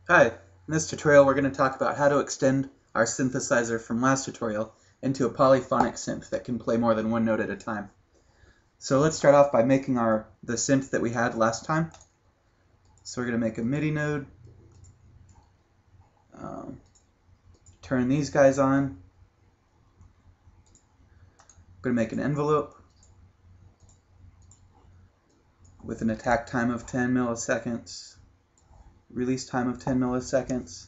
Hi, in this tutorial we're going to talk about how to extend our synthesizer from last tutorial into a polyphonic synth that can play more than one note at a time. So let's start off by making the synth that we had last time. So we're going to make a Midi node, turn these guys on, we're going to make an envelope with an attack time of 10 milliseconds, release time of 10 milliseconds,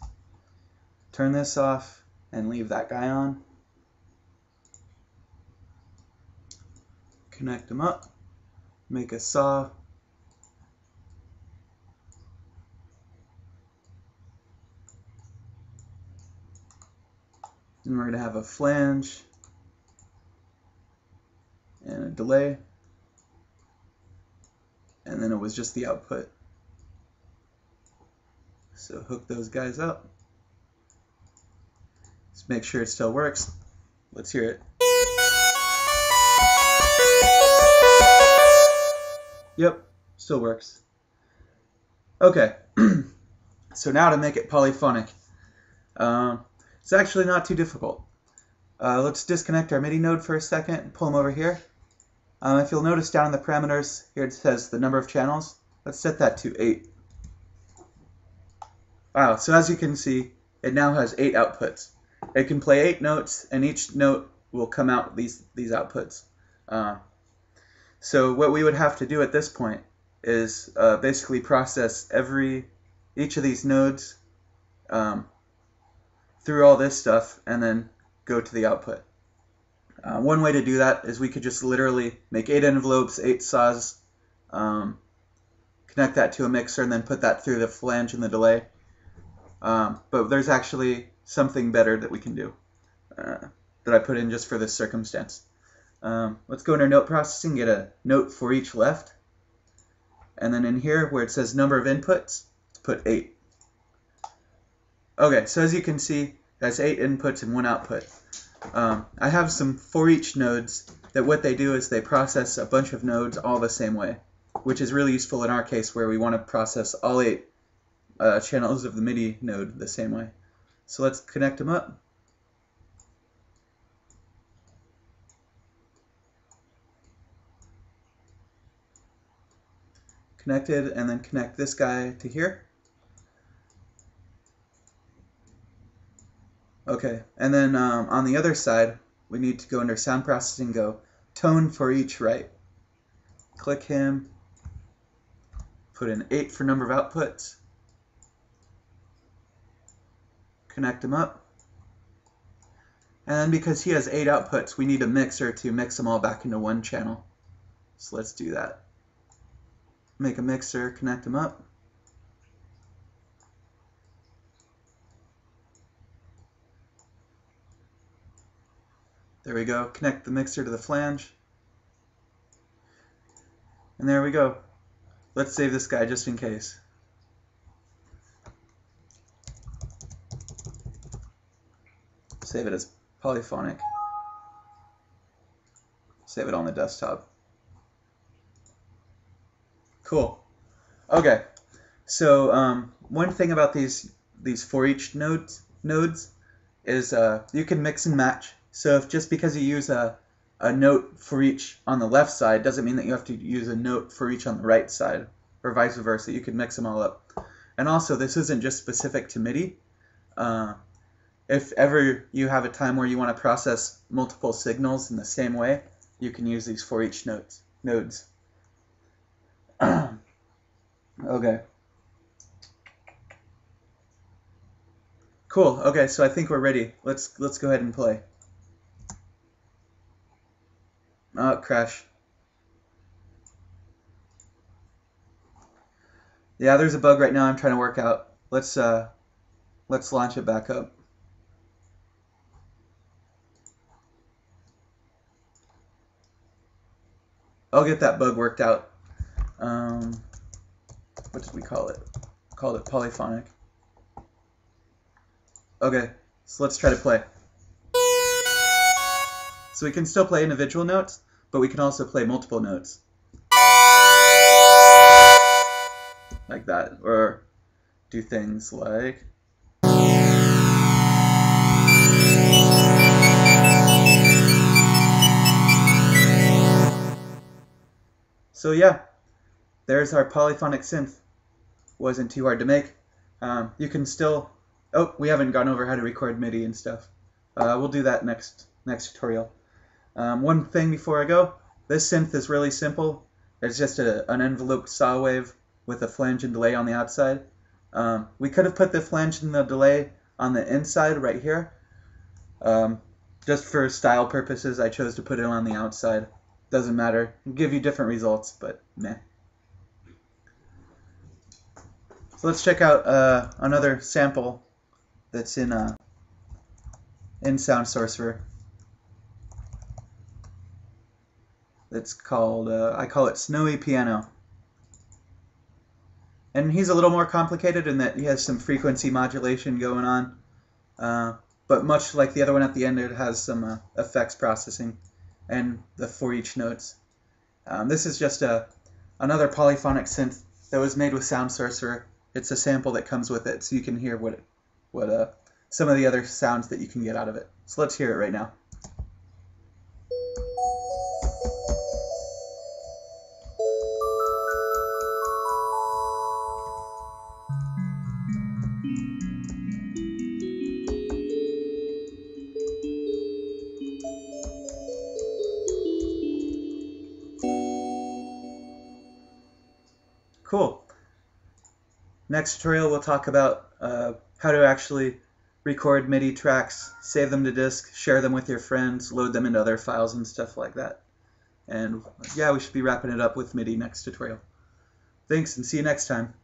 turn this off and leave that guy on. Connect them up, make a saw, and we're going to have a flange and a delay, and then it was just the output. So hook those guys up. Let's make sure it still works. Let's hear it. Yep, still works. Okay, so now to make it polyphonic. It's actually not too difficult. Let's disconnect our Midi node for a second and pull them over here. If you'll notice down in the parameters, here it says the number of channels. Let's set that to 8. Wow, so as you can see, it now has 8 outputs. It can play 8 notes, and each note will come out these outputs. So what we would have to do at this point is basically process each of these nodes through all this stuff and then go to the output. One way to do that is we could just literally make 8 envelopes, 8 saws, connect that to a mixer, and then put that through the flange and the delay. But there's actually something better that we can do that I put in just for this circumstance. Let's go into note processing, get a note for each left, and then in here where it says number of inputs, put 8. Okay, so as you can see, that's 8 inputs and 1 output. I have some for each nodes that what they do is they process a bunch of nodes all the same way, which is really useful in our case where we want to process all 8 channels of the Midi node the same way. So let's connect them up. Connected, and then connect this guy to here. Okay, and then on the other side, we need to go under sound processing, go tone for each right. Click him, put in 8 for number of outputs, connect them up, and then because he has 8 outputs, we need a mixer to mix them all back into one channel. So let's do that. Make a mixer, connect them up. There we go. Connect the mixer to the flange. And there we go. Let's save this guy just in case. Save it as polyphonic. Save it on the desktop. Cool. Okay. So one thing about these for each nodes is you can mix and match. So if just because you use a note for each on the left side doesn't mean that you have to use a note for each on the right side, or vice versa. You can mix them all up. And also, this isn't just specific to Midi. If ever you have a time where you want to process multiple signals in the same way, you can use these for each nodes. Okay. Cool. Okay, so I think we're ready. Let's go ahead and play. Oh, crash. Yeah, there's a bug right now I'm trying to work out. Let's launch it back up. I'll get that bug worked out. What did we call it? Called it polyphonic. Okay, so let's try to play. So we can still play individual notes, but we can also play multiple notes. Like that, or do things like... So yeah, there's our polyphonic synth. Wasn't too hard to make. You can still... Oh, we haven't gone over how to record Midi and stuff. We'll do that next tutorial. One thing before I go, this synth is really simple. It's just an enveloped saw wave with a flange and delay on the outside. We could have put the flange and the delay on the inside right here. Just for style purposes, I chose to put it on the outside. Doesn't matter. It'll give you different results, but meh. So let's check out another sample that's in Sound Sorcerer. It's called, I call it Snowy Piano. And he's a little more complicated in that he has some frequency modulation going on. But much like the other one at the end, it has some effects processing and the for each notes. This is just another polyphonic synth that was made with Sound Sorcerer. It's a sample that comes with it, so you can hear what some of the other sounds that you can get out of it. So let's hear it right now. Cool. Next tutorial we'll talk about how to actually record MIDI tracks, save them to disk, share them with your friends, load them into other files and stuff like that. And yeah, we should be wrapping it up with MIDI next tutorial. Thanks, and see you next time.